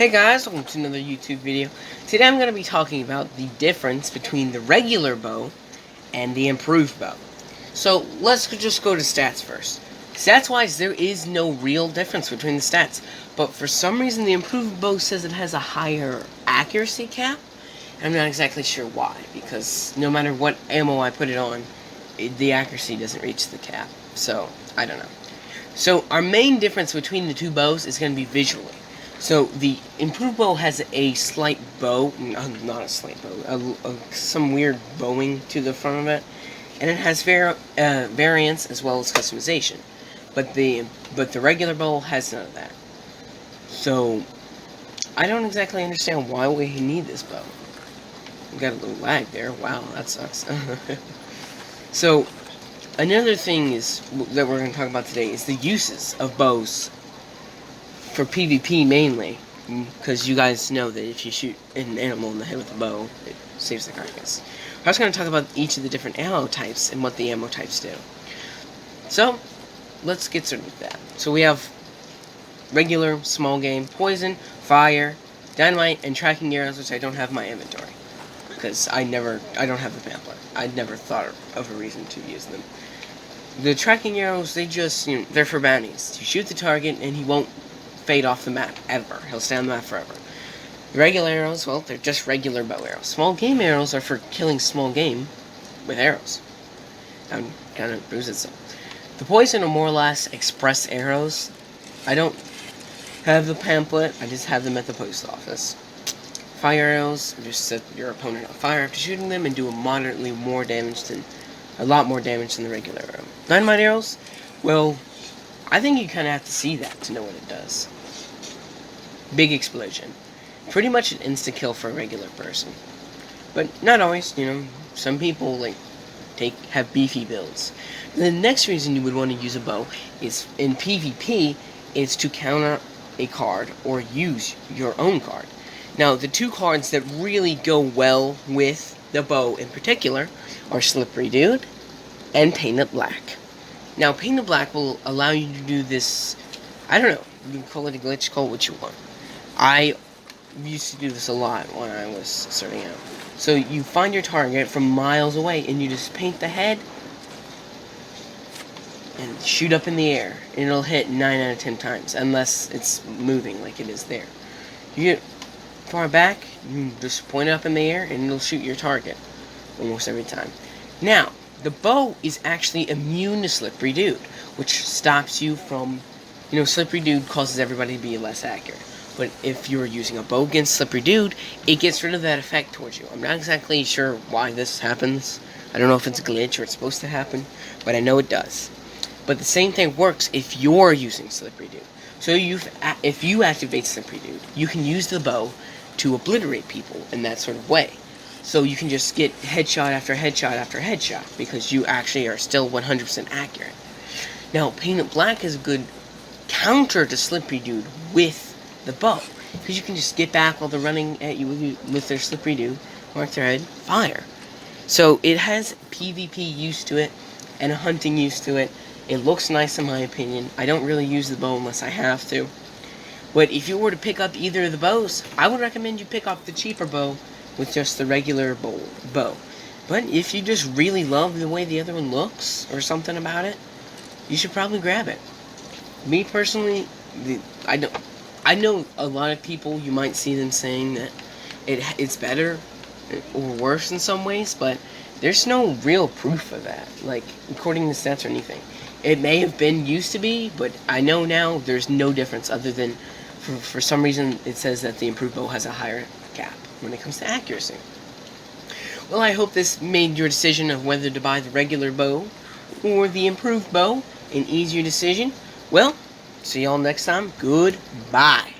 Hey guys, welcome to another YouTube video. Today I'm going to be talking about the difference between the regular bow and the improved bow. So let's just go to stats first. Stats wise, there is no real difference between the stats, but for some reason the improved bow says it has a higher accuracy cap. I'm not exactly sure why, because no matter what ammo I put it on, the accuracy doesn't reach the cap, so I don't know. So our main difference between the two bows is going to be visually. So the improved bow has a slight bow, not a slight bow, some weird bowing to the front of it, and it has variance as well as customization. But the regular bow has none of that. So I don't exactly understand why we need this bow. We got a little lag there. Wow, that sucks. So another thing that we're going to talk about today is the uses of bows. For PvP mainly, because you guys know that if you shoot an animal in the head with a bow, it saves the carcass. I was going to talk about each of the different ammo types and what the ammo types do. So, let's get started with that. So we have regular, small game, poison, fire, dynamite, and tracking arrows, which I don't have in my inventory. Because I don't have the pamphlet. I never thought of a reason to use them. The tracking arrows, they're for bounties. You shoot the target and he won't fade off the map ever. He'll stay on the map forever. The regular arrows, well, they're just regular bow arrows. Small game arrows are for killing small game with arrows. That kind of proves itself. The poison are more or less express arrows. I don't have the pamphlet, I just have them at the post office. Fire arrows just set your opponent on fire after shooting them and do a lot more damage than the regular arrow. Dynamite arrows, well, I think you kind of have to see that to know what it does. Big explosion. Pretty much an insta-kill for a regular person. But not always, some people have beefy builds. The next reason you would want to use a bow is in PvP is to counter a card or use your own card. Now, the two cards that really go well with the bow in particular are Slippery Dude and Painted Black. Now, Painted Black will allow you to do this, I don't know, you can call it a glitch, call it what you want. I used to do this a lot when I was starting out. So you find your target from miles away, and you just paint the head, and shoot up in the air, and it'll hit 9 out of 10 times, unless it's moving like it is there. You get far back, you just point it up in the air, and it'll shoot your target, almost every time. Now, the bow is actually immune to Slippery Dude, which stops you from, Slippery Dude causes everybody to be less accurate. But if you're using a bow against Slippery Dude, it gets rid of that effect towards you. I'm not exactly sure why this happens. I don't know if it's a glitch or it's supposed to happen, but I know it does. But the same thing works if you're using Slippery Dude. So if you activate Slippery Dude, you can use the bow to obliterate people in that sort of way. So you can just get headshot after headshot after headshot, because you actually are still 100% accurate. Now, Painted Black is a good counter to Slippery Dude with the bow, because you can just get back while they're running at you with their Slippery Dude, mark their head, fire. So it has PvP use to it, and a hunting use to it. It looks nice in my opinion. I don't really use the bow unless I have to. But if you were to pick up either of the bows, I would recommend you pick up the cheaper bow with just the regular bow. But if you just really love the way the other one looks, or something about it, you should probably grab it. Me personally, I know a lot of people, you might see them saying that it's better or worse in some ways, but there's no real proof of that, according to stats or anything. It may have been used to be, but I know now there's no difference other than for some reason it says that the improved bow has a higher cap when it comes to accuracy. Well, I hope this made your decision of whether to buy the regular bow or the improved bow an easier decision. Well, see y'all next time. Goodbye.